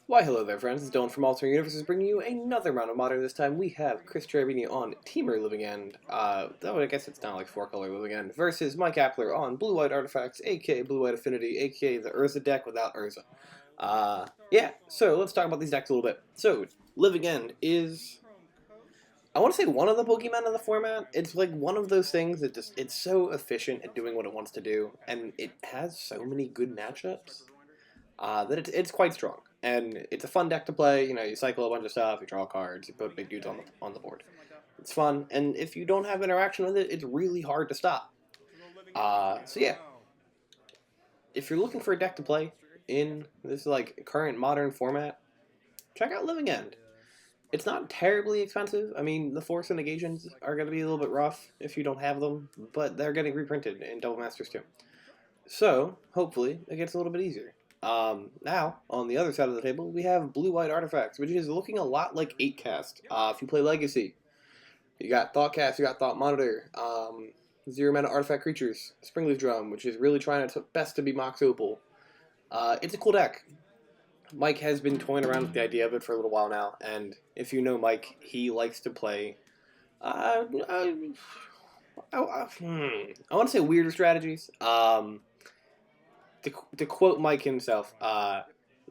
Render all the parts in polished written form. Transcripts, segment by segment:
Why, hello there, friends. It's Dylan from Alternate Universes bringing you another round of Modern. This time we have Chris Cherubini on Temur Living End, though I guess it's not like 4-color Living End, versus Mike Appler on Blue-White Artifacts, aka Blue-White Affinity, aka the Urza deck without Urza. Yeah, so let's talk about these decks a little bit. So, Living End is, I want to say, one of the Pokemon of the format. It's like one of those things that just, it's so efficient at doing what it wants to do, and it has so many good matchups. That it's quite strong, and it's a fun deck to play. You know, you cycle a bunch of stuff, you draw cards, you put big dudes on the board. It's fun, and if you don't have interaction with it, it's really hard to stop. So yeah, if you're looking for a deck to play in this like current modern format, check out Living End. It's not terribly expensive. I mean, the Force and Negations are going to be a little bit rough if you don't have them, but they're getting reprinted in Double Masters too. So, hopefully, it gets a little bit easier. Now, on the other side of the table, we have Blue-White Artifacts, which is looking a lot like 8-cast. If you play Legacy, you got Thoughtcast, you got Thought Monitor, 0-mana artifact creatures, Springleaf Drum, which is really trying its best to be Mox Opal. It's a cool deck. Mike has been toying around with the idea of it for a little while now, and if you know Mike, he likes to play I want to say weirder strategies. To quote Mike himself,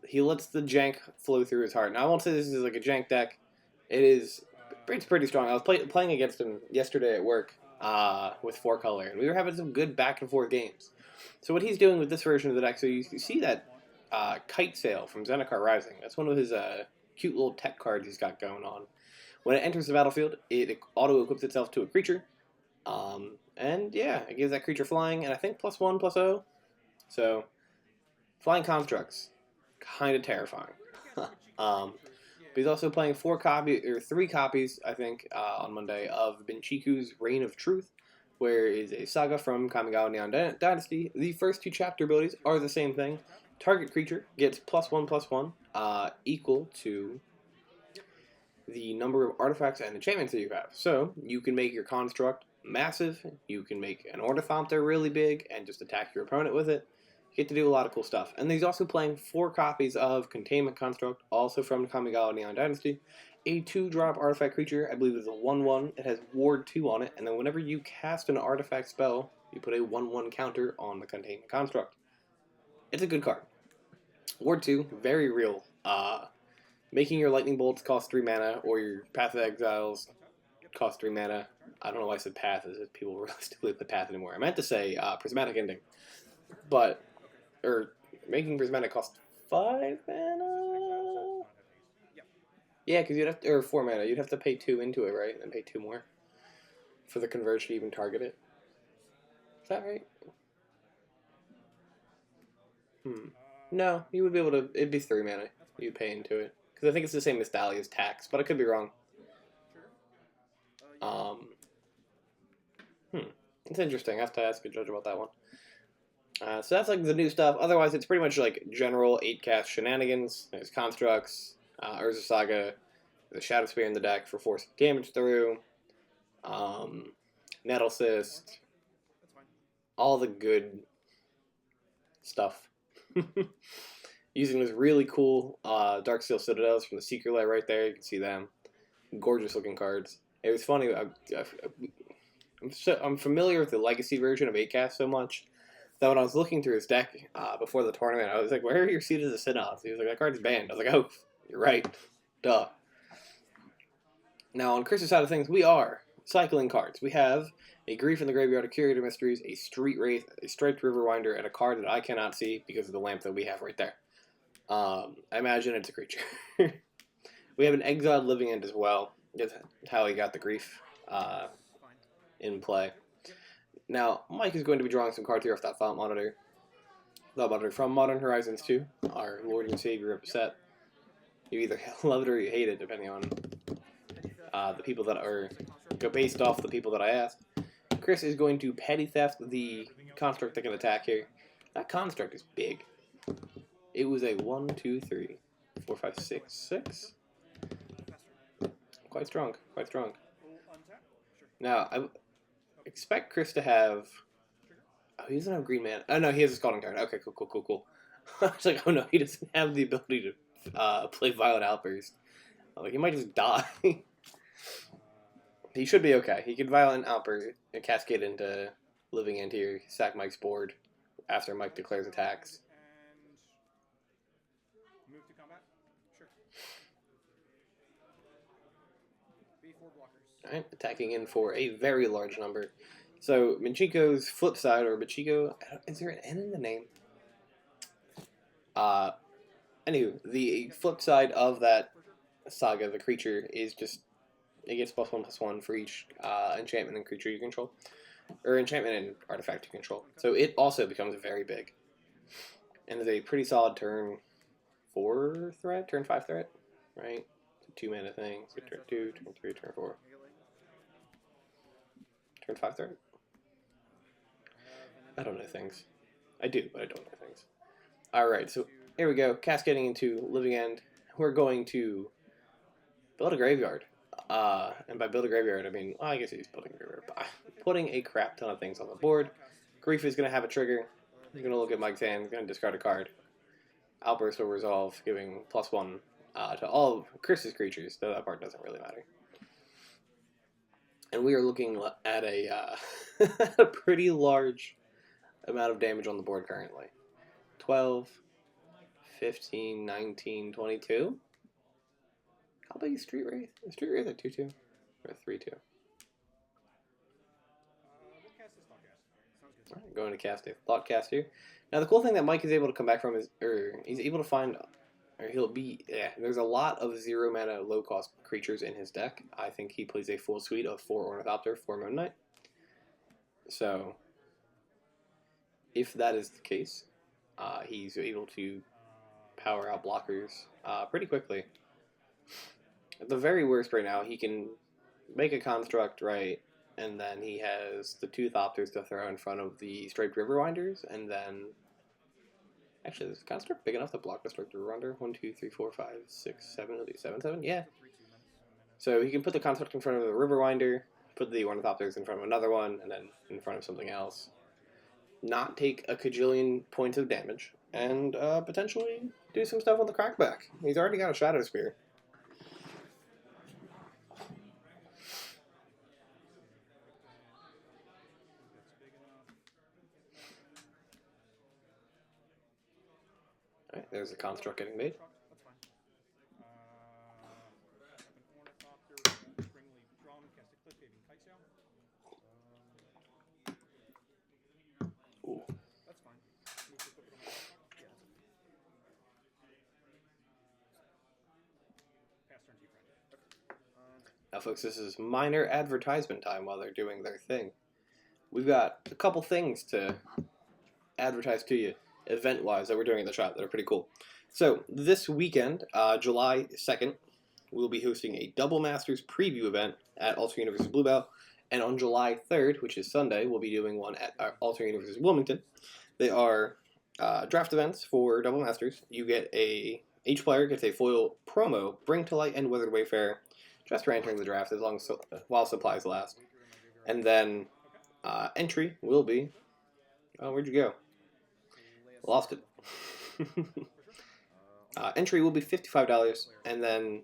he lets the jank flow through his heart. Now, I won't say this is like a jank deck. It's pretty strong. I was playing against him yesterday at work with 4-color, and we were having some good back and forth games. So what he's doing with this version of the deck, so you see that Kite Sail from Zendikar Rising. That's one of his cute little tech cards he's got going on. When it enters the battlefield, it auto-equips itself to a creature. And yeah, it gives that creature flying, and I think +1/+0. So, flying constructs, kind of terrifying. But he's also playing 3 copies, I think, on Monday of Binchiku's Reign of Truth, where is a saga from Kamigawa Neon Dynasty. The first 2 chapter abilities are the same thing. Target creature gets +1/+1, equal to the number of artifacts and enchantments that you have. So, you can make your construct massive, you can make an Ornithopter really big, and just attack your opponent with it. You get to do a lot of cool stuff. And he's also playing 4 copies of Containment Construct, also from Kamigawa Neon Dynasty. A 2-drop artifact creature, I believe it's a 1/1. It has Ward 2 on it, and then whenever you cast an artifact spell, you put a 1/1 counter on the Containment Construct. It's a good card. Ward 2, very real. Making your Lightning Bolts cost 3 mana, or your Path of Exiles cost 3 mana. I don't know why I said Path, as if people realistically play Path anymore. I meant to say Prismatic Ending. But, making Prismatic cost 5 mana? Yeah, because you'd have to, or 4 mana. You'd have to pay 2 into it, right? And pay 2 more for the Converge to even target it. Is that right? No, you would be able to, it'd be 3 mana you'd pay into it. Because I think it's the same as Dahlia's tax, but I could be wrong. It's interesting. I have to ask a judge about that one. So that's like the new stuff. Otherwise, it's pretty much like general 8-cast shenanigans. There's constructs, Urza Saga, the Shadow Spear in the deck for forcing damage through, Nettle Cyst, all the good stuff. Using those really cool Darksteel Citadels from the Secret Lair right there. You can see them. Gorgeous looking cards. It was funny. I'm familiar with the Legacy version of 8-cast so much that when I was looking through his deck before the tournament, I was like, where are your Seeds of the Synods? He was like, that card's banned. I was like, oh, you're right. Duh. Now, on Chris's side of things, we are cycling cards. We have a Grief in the Graveyard of Curator Mysteries, a Street Wraith, a Striped Riverwinder, and a card that I cannot see because of the lamp that we have right there. I imagine it's a creature. We have an Exiled Living End as well. That's how he got the Grief in play. Now, Mike is going to be drawing some cards here off that Thought Monitor. Thought Monitor from Modern Horizons 2, our Lord and Savior of the set. You either love it or you hate it, depending on the people that are based off the people that I asked. Chris is going to Petty Theft the construct that can attack here. That construct is big. It was a 1, 2, 3, 4, 5, 6, 6. Quite strong, quite strong. Now, I expect Chris to have... Oh, he doesn't have green mana. Oh, no, he has a Scalding Tarn. Okay, cool. I was like, oh no, he doesn't have the ability to play Violent Outburst. Like, he might just die. He should be okay. He could Violent Outburst and cascade into Living End here, sack Mike's board after Mike declares attacks. Move to combat? Sure. B4 blockers. Alright, attacking in for a very large number. So, Michiko's flip side, or Michiko, is there an N in the name? Anywho, the flip side of that saga, the creature, is just, it gets +1/+1 for each enchantment and creature you control. Or enchantment and artifact you control. So it also becomes very big. And is a pretty solid turn 4 threat, turn 5 threat, right? It's a 2-mana thing. So turn 2, turn 3, turn 4. Turn 5 threat? I don't know things. I do, but I don't know things. Alright, so here we go. Cascading into Living End. We're going to build a graveyard. And by build a graveyard, I mean, well, I guess he's building a graveyard. But putting a crap ton of things on the board. Grief is going to have a trigger. He's going to look at Mike's hand. He's going to discard a card. Outburst will resolve, giving +1 to all of Chris's creatures, though that part doesn't really matter. And we are looking at a, a pretty large amount of damage on the board currently. 12, 15, 19, 22. How big is Street Wraith? Is Street Wraith a 2/2 or a 3/2? Alright, going to cast a Thought Cast here. Now the cool thing that Mike is able to come back from is, he's able to find, there's a lot of 0 mana low cost creatures in his deck. I think he plays a full suite of 4 Ornithopter, 4 Moon Knight. So, if that is the case, he's able to power out blockers pretty quickly. At the very worst right now, he can make a construct, right, and then he has the 2 Thopters to throw in front of the Striped Riverwinders, and then... Actually, is the construct big enough to block the Striped Riverwinder? 1, 2, 3, 4, 5, 6, 7, he'll do 7, 7? Yeah. So he can put the construct in front of the Riverwinder, put the Ornithopters in front of another one, and then in front of something else. Not take a cajillion points of damage, and potentially do some stuff with the Crackback. He's already got a Shadow Spear. Alright, there's a construct getting made. Ooh. Now folks, this is minor advertisement time while they're doing their thing. We've got a couple things to advertise to you, event-wise, that we're doing at the shop that are pretty cool. So, this weekend, July 2nd, we'll be hosting a Double Masters preview event at AlternateUniversesBluebell, and on July 3rd, which is Sunday, we'll be doing one at AlternateUniverses Wilmington. They are draft events for Double Masters. You get each player gets a foil promo, Bring to Light and Withered Wayfarer, just for entering the draft while supplies last. And then entry will be... Oh, where'd you go? Lost it. Entry will be $55, and then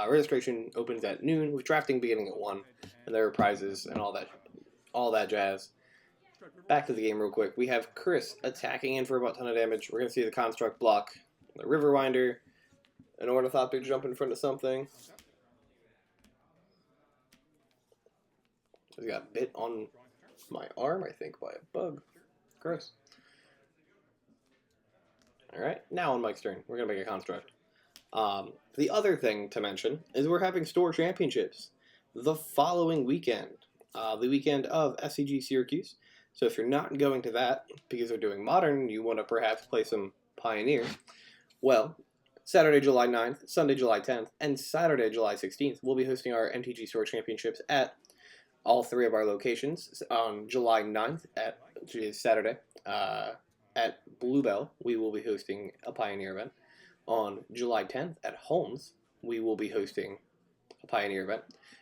registration opens at noon, with drafting beginning at 1, and there are prizes and all that jazz. Back to the game real quick. We have Chris attacking in for about a ton of damage. We're going to see the Construct block, the Riverwinder, an Ornithopter jump in front of something. I got bit on my arm, I think, by a bug. Gross. Alright, now on Mike's turn. We're going to make a construct. The other thing to mention is we're having store championships the following weekend. The weekend of SCG Syracuse. So if you're not going to that, because they're doing Modern, you want to perhaps play some Pioneer, well, Saturday, July 9th, Sunday, July 10th, and Saturday, July 16th, we'll be hosting our MTG Store Championships at all 3 of our locations. On July 9th, which is Saturday, at Bluebell, we will be hosting a Pioneer event. On July 10th, at Holmes, we will be hosting a Pioneer event.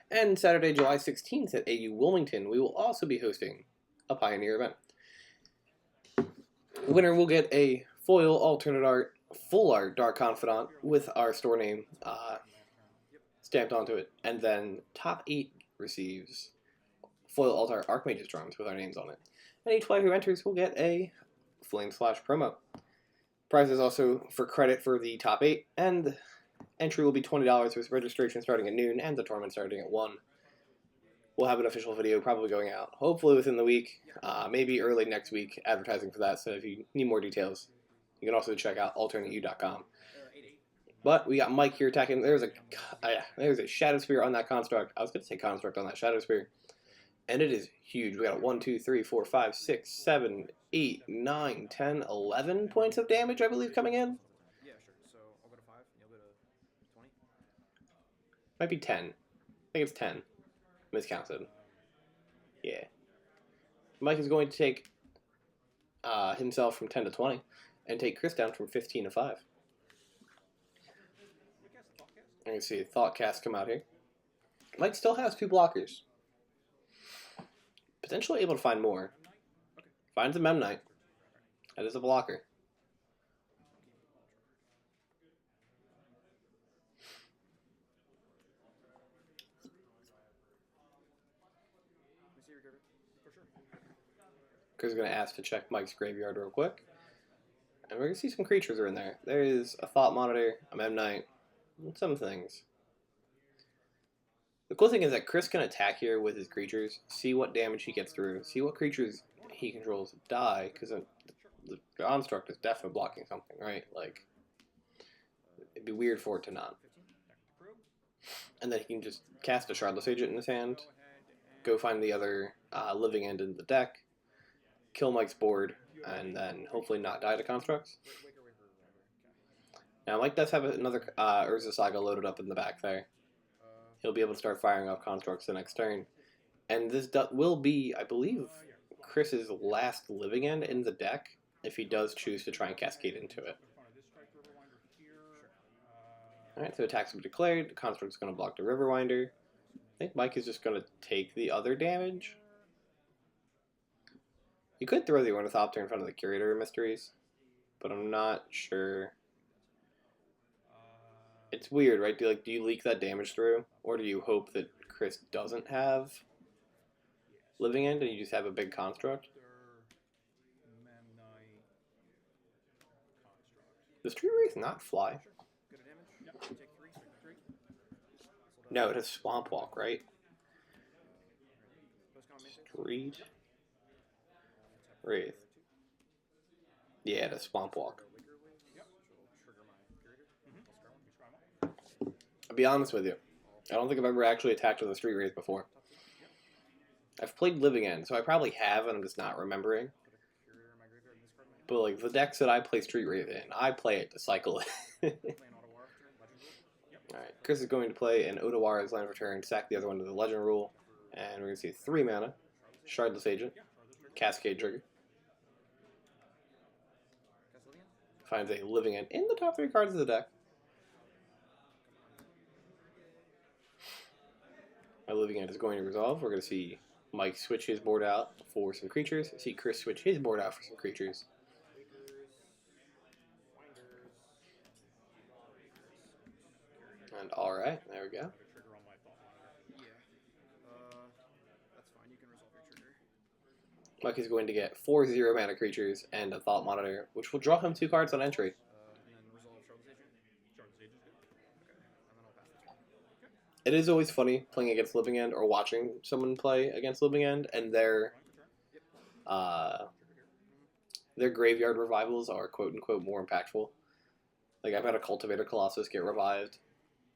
And Saturday, July 16th, at AU Wilmington, we will also be hosting a Pioneer event. Winner will get a foil alternate art full art Dark Confidant with our store name stamped onto it. And then top 8 receives foil altar Archmage's drums with our names on it. And each player who enters will get a Flame Slash promo. Prize is also for credit for the top 8, and entry will be $20 with registration starting at noon and the tournament starting at 1. We'll have an official video probably going out, hopefully within the week, maybe early next week, advertising for that, so if you need more details, you can also check out AlternateU.com. But we got Mike here attacking. There's a Shadow Spear on that Construct. I was going to say Construct on that Shadow Spear. And it is huge. We got 1, 2, 3, 4, 5, 6, 7, 8, 9, 10, 11 points of damage, I believe, coming in. Yeah, sure. So I'll go to 5, and you'll go to 20. Might be 10. I think it's 10. Miscounted. Yeah. Mike is going to take himself from 10 to 20 and take Chris down from 15 to 5. You can see Thoughtcast come out here. Mike still has 2 blockers. Potentially able to find more. Finds a Mem Knight. That is a blocker. Chris is going to ask to check Mike's graveyard real quick. And we're going to see some creatures are in there. There is a Thought Monitor, a Mem Knight, and some things. The cool thing is that Chris can attack here with his creatures, see what damage he gets through, see what creatures he controls die, because the construct is definitely blocking something, right? Like, it'd be weird for it to not. And then he can just cast a Shardless Agent in his hand, go find the other living end in the deck, kill Mike's board, and then hopefully not die to constructs. Now, Mike does have another Urza Saga loaded up in the back there. He'll be able to start firing off constructs the next turn. And this will be, I believe, Chris's last living end in the deck, if he does choose to try and cascade into it. Alright, so attacks will be declared. The construct's going to block the Riverwinder. I think Mike is just going to take the other damage. You could throw the Ornithopter in front of the Curator of Mysteries, but I'm not sure. It's weird, right? Do you leak that damage through? Or do you hope that Chris doesn't have living end and you just have a big construct? Does Tree Wraith not fly? No, it has Swamp Walk, right? Street Wraith. Yeah, it has Swamp Walk. I'll be honest with you. I don't think I've ever actually attacked with a Street Wraith before. I've played Living End, so I probably have, and I'm just not remembering. But, like, the decks that I play Street Wraith in, I play it to cycle it. Alright, Chris is going to play an Otawara's Land of Return, sack the other one to the Legend Rule, and we're going to see 3 mana, Shardless Agent, Cascade Trigger. Finds a Living End in the top 3 cards of the deck. My Living End is going to resolve. We're going to see Mike switch his board out for some creatures. See Chris switch his board out for some creatures. And alright, there we go. Mike is going to get 4 0-mana creatures and a Thought Monitor, which will draw him 2 cards on entry. It is always funny playing against Living End or watching someone play against Living End, and their graveyard revivals are quote-unquote more impactful. Like, I've had a Cultivator Colossus get revived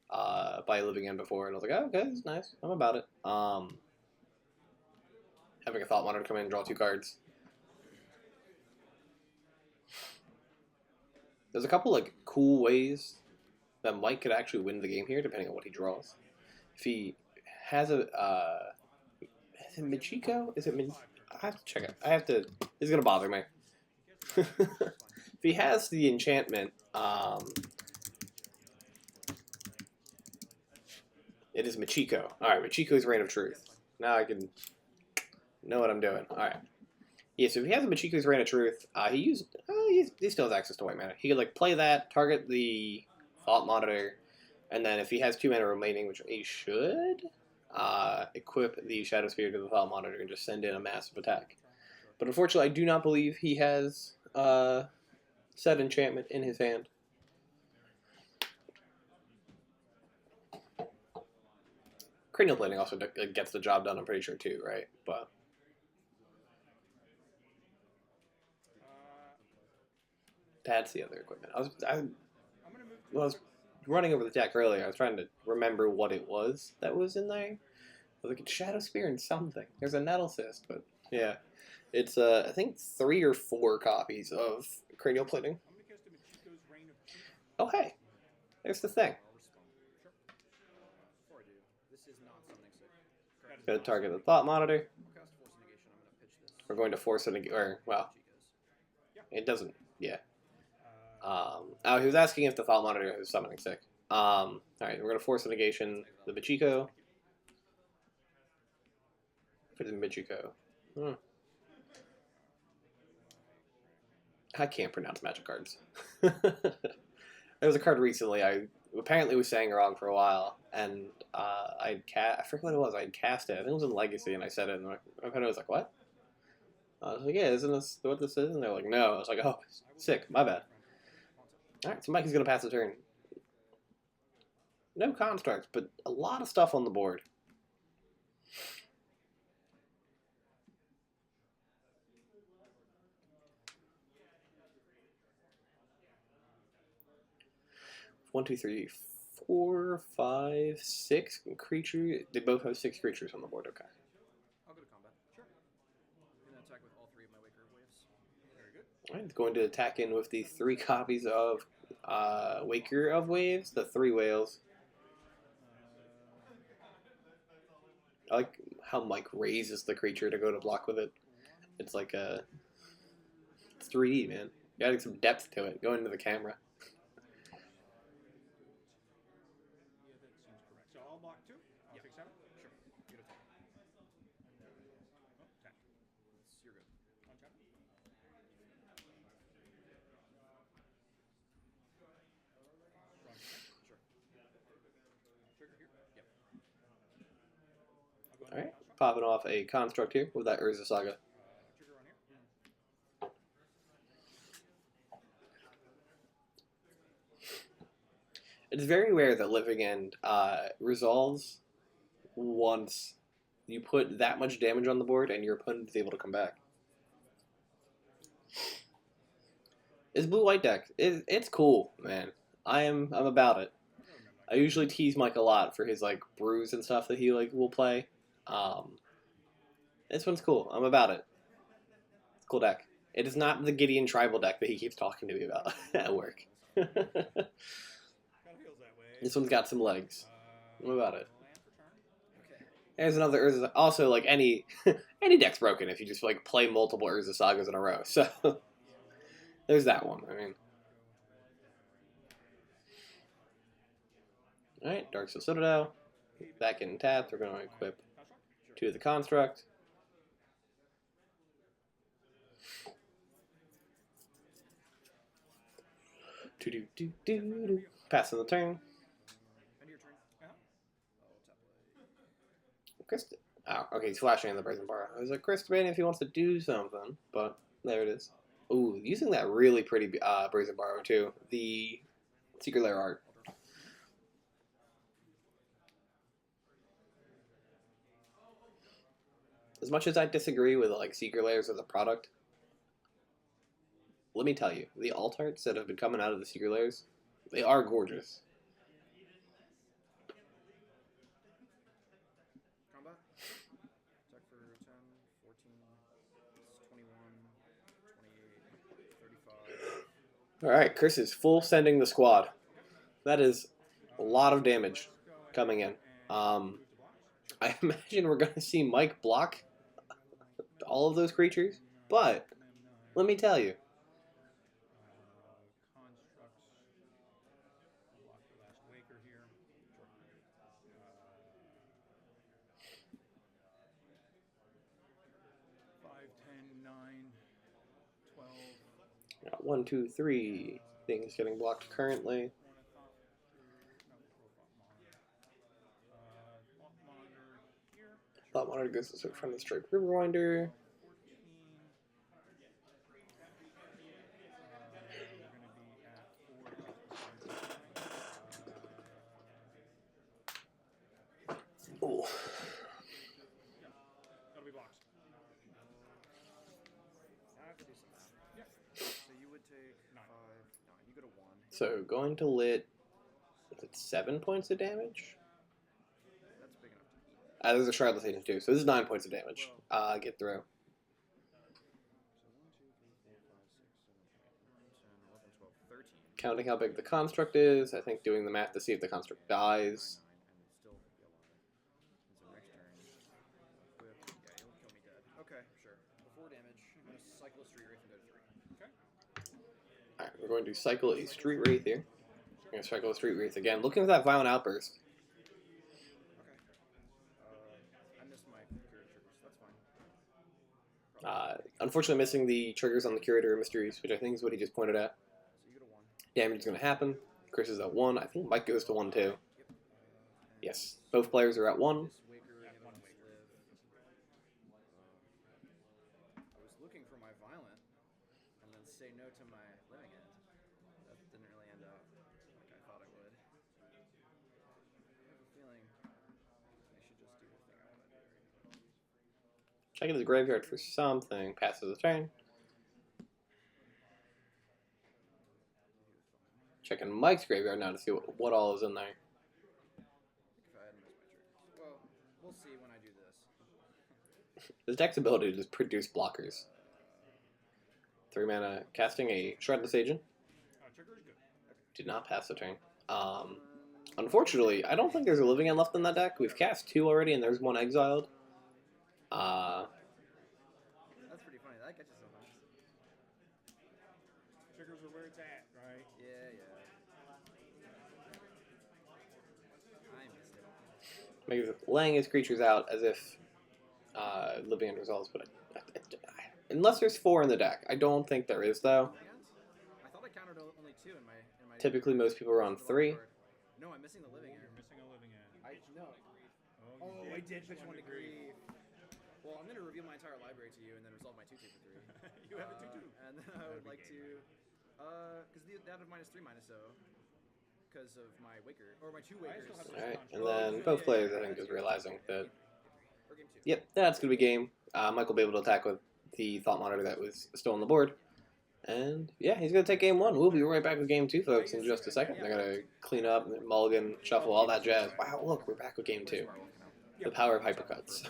by Living End before, and I was like, oh, okay, that's nice. I'm about it. Having a Thought Monitor come in and draw 2 cards. There's a couple, like, cool ways that Mike could actually win the game here, depending on what he draws. If he has a, is it Michiko? Is it I have to check it. This is going to bother me. If he has the enchantment, it is Michiko. Alright, Michiko's Reign of Truth. Now I can know what I'm doing. Alright. Yeah, so if he has a Michiko's Reign of Truth, he he still has access to white mana. He could like play that, target the Thought Monitor, and then if he has 2 mana remaining, which he should, equip the Shadow Spear to the Thought Monitor and just send in a massive attack. But unfortunately, I do not believe he has Set Enchantment in his hand. Cranial Plating also gets the job done, I'm pretty sure, too, right? But that's the other equipment. I was running over the deck earlier. I was trying to remember what it was that was in there. I was like, it's Shadow Spear and something. There's a Nettle Cyst, but yeah. It's, I think, 3 or 4 copies of Cranial Plating. Oh, hey. There's the thing. Going to target the Thought Monitor. We're going to force it, or, well, it doesn't, yeah. Oh, he was asking if the Thought Monitor is summoning sick. Alright, we're going to force a negation the Michiko. For the Michiko. I can't pronounce magic cards. There was a card recently I apparently was saying wrong for a while, and I forget what it was. I'd cast it. I think it was in Legacy, and I said it, and my opponent was like, "What?" I was like, "Yeah, isn't this what this is?" And they're like, "No." I was like, "Oh, sick. My bad." All right, so Mikey's gonna pass the turn. No constructs, but a lot of stuff on the board. One, two, three, 4, 5, 6 creatures. They both have 6 creatures on the board. Okay. I'll go to combat. Sure. I'm gonna attack with all 3 of my Waker waves. Very good. Alright, going to attack in with the 3 copies of Waker of Waves, the 3 whales. I like how Mike raises the creature to go to block with it. It's like it's 3D, man. You adding some depth to it, going into the camera. So I'll block 2. I'll take 7. Sure. You get a 10. Oh, 10. You're good. On 10. Sure. Trigger here? Yep. Alright, popping off a construct here with that Urza Saga. Trigger on here. It's very rare that Living End resolves once you put that much damage on the board and your opponent is able to come back. It's blue-white deck. It's cool, man. I'm about it. I usually tease Mike a lot for his like brews and stuff that he like will play. This one's cool. I'm about it. It's a cool deck. It is not the Gideon tribal deck that he keeps talking to me about at work. This one's got some legs. I'm about it. There's another Urza. Also, like any any deck's broken if you just like play multiple Urza Sagas in a row. So there's that one. I mean, all right, Darksteel Citadel. Back in tapped. We're going to equip 2 of the construct. Passing the turn. Chris. Oh, okay, he's flashing in the Brazen Bar. I was like, Chris Devaney if he wants to do something, but there it is. Ooh, using that really pretty Brazen Bar too. The Secret Lair art. As much as I disagree with like Secret Lairs as a product, let me tell you, the alt arts that have been coming out of the Secret Lairs, they are gorgeous. Combat. Attack for 10, 14, 21, 28, 35. Alright, Chris is full sending the squad. That is a lot of damage coming in. I imagine we're going to see Mike block all of those creatures, but let me tell you. 1, 2, 3 things getting blocked currently. Thought Monitor goes to from the straight Riverwinder. Oh. That'll be blocked. Now I have to do some math. Yeah. So you would take 9. You go to 1. So going to lit. Is it 7 points of damage? That's big enough. There's a Shardless Agent too, so this is 9 points of damage. Get through. Counting how big the construct is, I think doing the math to see if the construct dies. Okay, sure. Before damage, I'm going to cycle a Street Wraith and go to 3. Okay. Alright, we're going to cycle a Street Wraith here. I'm going to cycle a Street Wraith again, looking for that Violent Outburst. Okay. I missed my curator triggers, that's fine. Unfortunately missing the triggers on the Curator of Mysteries, which I think is what he just pointed at. So you go to 1. Damage is going to happen. Chris is at 1. I think Mike goes to 1 too. Yes, both players are at 1. I was looking for my violent and then say no to my living end. That didn't really end up like I thought it would. I have a feeling I should just do the thing I want to do right now. Checking the graveyard for something. Passes the turn. Checking Mike's graveyard now to see what all is in there. If I hadn't missed my triggers. Well, we'll see when I do this. The deck's ability to just produce blockers. 3 mana, casting a Shardless Agent. Trigger's good. Did not pass the turn. Unfortunately, I don't think there's a living end left in that deck. We've cast 2 already, and there's 1 exiled. That's pretty funny. That catches so much. Triggers are where it's at, right? Yeah. I missed it. Laying his creatures out as if living end resolves, but unless there's 4 in the deck. I don't think there is, though. I thought I counted only 2 in my Typically, most people are on 3. No, I'm missing the living end. You're missing a living end. Oh, I did pitch 1 to grief. Well, I'm going to reveal my entire library to you and then resolve my 2-2 for 3. You have a 2/2. And then I would like to, because that of -3/-0, because of my Waker, or my 2 Wakers. Alright, and then both players, I think, is realizing that, Or game 2. yep, that's going to be game. Mike will be able to attack with the Thought Monitor that was still on the board. And, yeah, he's going to take game 1. We'll be right back with game 2, folks, in just a second. They're going to clean up, mulligan, shuffle, all that jazz. Wow, look, we're back with game 2. The power of hypercuts.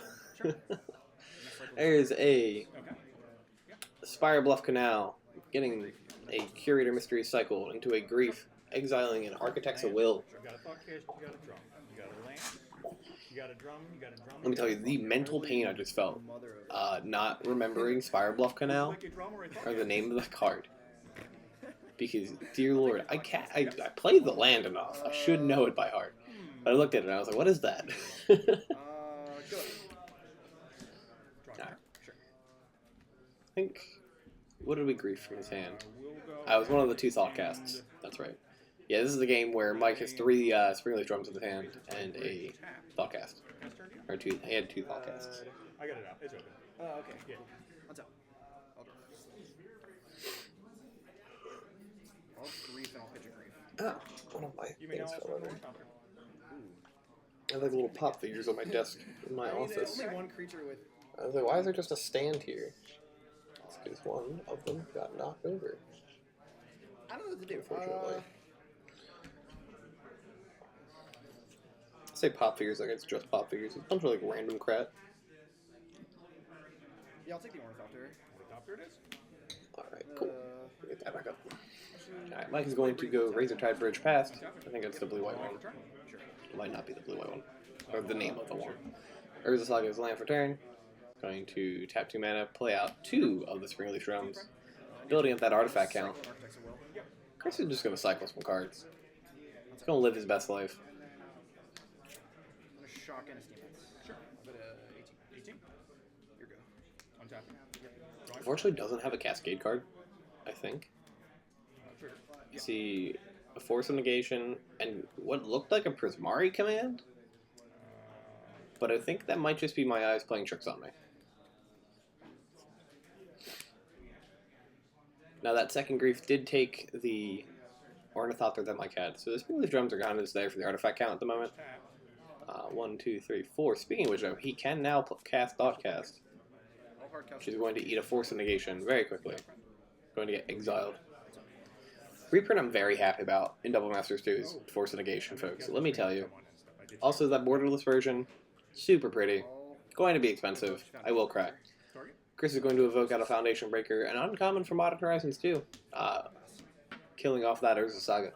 There's a Spire Bluff Canal, getting a Curator Mystery cycle into a Grief, exiling an Architect's of Will. You got a thought cast, you got a drum. You got a land, you got a drum, you got a drum. Let me tell you, the mental pain I just felt, not remembering Spire Bluff Canal, or the name of the card. Because, dear lord, I played the land enough. I should know it by heart. But I looked at it and I was like, what is that? Go ahead. I think, what did we grief from his hand? I was one of the 2 thought casts. That's right. Yeah, this is the game where Mike has 3 Springleaf Drums in his hand and a thought cast. Or 2, he had 2 thought casts. I got it out. It's open. Okay. Yeah. On top. I'll draw. I'll grief and I'll pitch a grief. Ah, one of my You may now things ask fell for over. more. I have like little pop figures on my desk in my office. Only 1 creature with. I was like, why is there just a stand here? It's because one of them got knocked over, I don't know what to do. unfortunately. I say pop figures like it's just pop figures. It's a bunch of like random crap. Yeah, I'll take the Ornithopter. Ornithopter it is. Alright, cool. Get that back up. Alright, Mike is going to go Razor Tide Bridge past. I think it's the blue-white one. It might not be the blue-white one. Or the name of the one. Urza Saga's land for turn. Going to tap 2 mana, play out 2 of the Springleaf Drums. Building up that artifact count. Chris is just going to cycle some cards. He's going to live his best life. I'm going to shock and a Steam Lance. Sure. I'll put 18. 18. Here go. Untap. Unfortunately, doesn't have a Cascade card, I think. I see a Force of Negation and what looked like a Prismari command, but I think that might just be my eyes playing tricks on me. Now that second grief did take the Ornithopter that Mike had, so the Springleaf Drums are kind of just there for the artifact count at the moment. 1, 2, 3, 4. Speaking of which, though, he can now cast Thoughtcast, which is going to eat a Force of Negation very quickly. Going to get exiled. Reprint I'm very happy about in Double Masters 2 is Force of Negation, folks. Let me tell you. Also, that borderless version, super pretty. Going to be expensive. I will cry. Chris is going to evoke out a Foundation Breaker, an uncommon for Modern Horizons 2. Killing off that Urza Saga.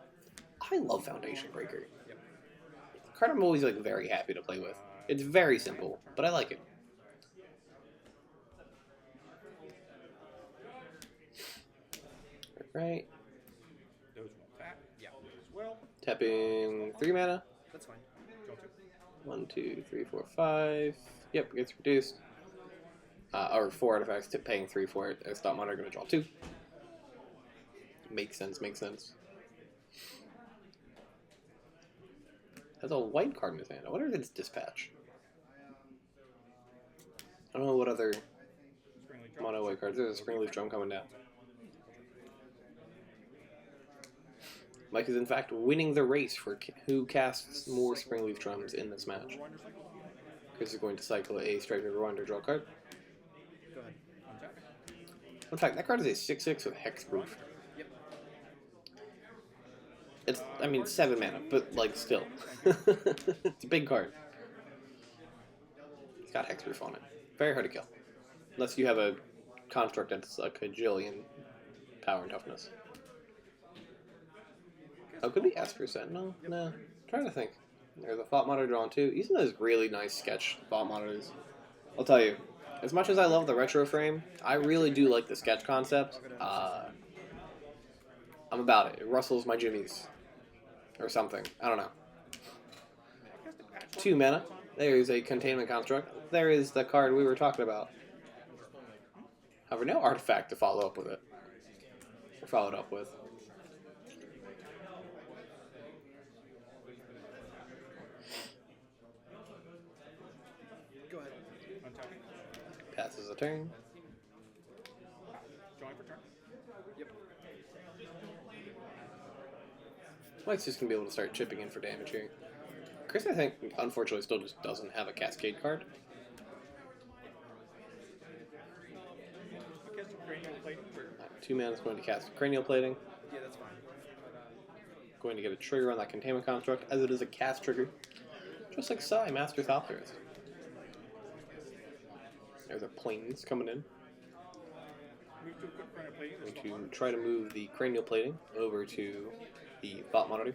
I love Foundation Breaker. The card I'm always like very happy to play with. It's very simple, but I like it. Right. Tapping 3 mana. That's fine. 1, 2, 3, 4, 5. Yep, gets reduced. Or 4 artifacts, paying 3 for it. As Thought Monitor, going to draw 2. Makes sense, makes sense. Has a white card in his hand. I wonder if it's Dispatch. I don't know what other mono white cards. There's a Springleaf Drum coming down. Mike is in fact winning the race for who casts more Springleaf Drums in this match. Chris is going to cycle a Strike Rewinder, draw a card. Go ahead. In fact, that card is a 6/6 with Hexproof. Yep. It's, I mean, 7 mana, but, like, still. It's a big card. It's got Hexproof on it. Very hard to kill. Unless you have a construct that's a cajillion power and toughness. Oh, could be Esper Sentinel? No. I'm trying to think. There's a Thought Monitor drawn too. These are those really nice sketch Thought Monitors. I'll tell you, as much as I love the retro frame, I really do like the sketch concept. I'm about it. It rustles my jimmies. Or something. I don't know. 2 mana. There's a Containment Construct. There is the card we were talking about. However, no artifact to follow up with it. Or followed up with. Go ahead. Passes a turn. Drawing for turn. Yep. Mike's just going to be able to start chipping in for damage here. Chris, I think, unfortunately, still just doesn't have a Cascade card. Cast a cranial plating trigger. 2 mana is going to cast Cranial Plating. Yeah, that's fine. Going to get a trigger on that Containment Construct, as it is a cast trigger. Just like Sai, Master Thopterist. There's a Plains coming in. Move to a quick cranial plating. Going to try to move the Cranial Plating over to the Thought Monitor.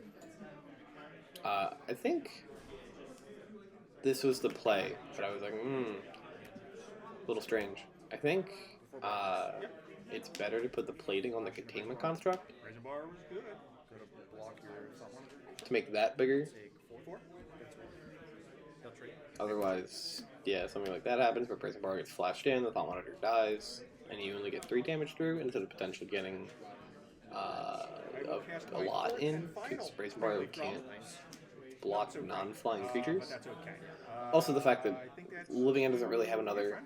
I think this was the play, but I was like, a little strange. I think it's better to put the plating on the Containment Construct Razor bar was good. Go to block your Thought Monitor. to make that bigger. Take 4/4. That's right. He'll trade. Otherwise, yeah, something like that happens where Brazen Bar gets flashed in, the Thought Monitor dies, and you only get 3 damage through instead of potentially getting a lot in, because Brazen Bar can't block non-flying creatures. That's okay. Also, the fact that Living End doesn't really have another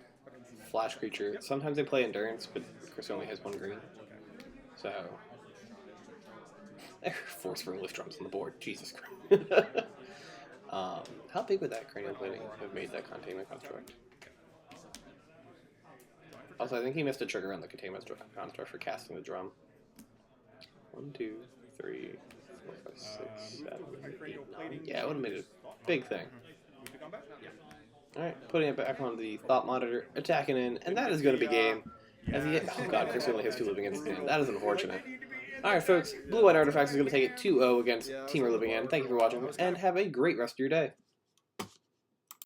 flash creature. Sometimes they play Endurance, but Chris only has 1 green. So, there are 4 Springleaf Drums on the board. Jesus Christ. How big would that Cranial Plating have made that Containment Construct? Also, I think he missed a trigger on the Containment Construct for casting the drum. 1, 2, 3, 4, 5, 6, 7, 8, 9. Yeah, it would have made a big thing. Move to combat? Yeah. Alright, putting it back on the Thought Monitor, attacking in, and that is going to be game. As he gets, oh god, Chris only has 2 living ends at the end. That is unfortunate. Alright, folks, Blue White Artifacts is going to take it 2-0 against Temur Living End. Thank you for watching, and have a great rest of your day.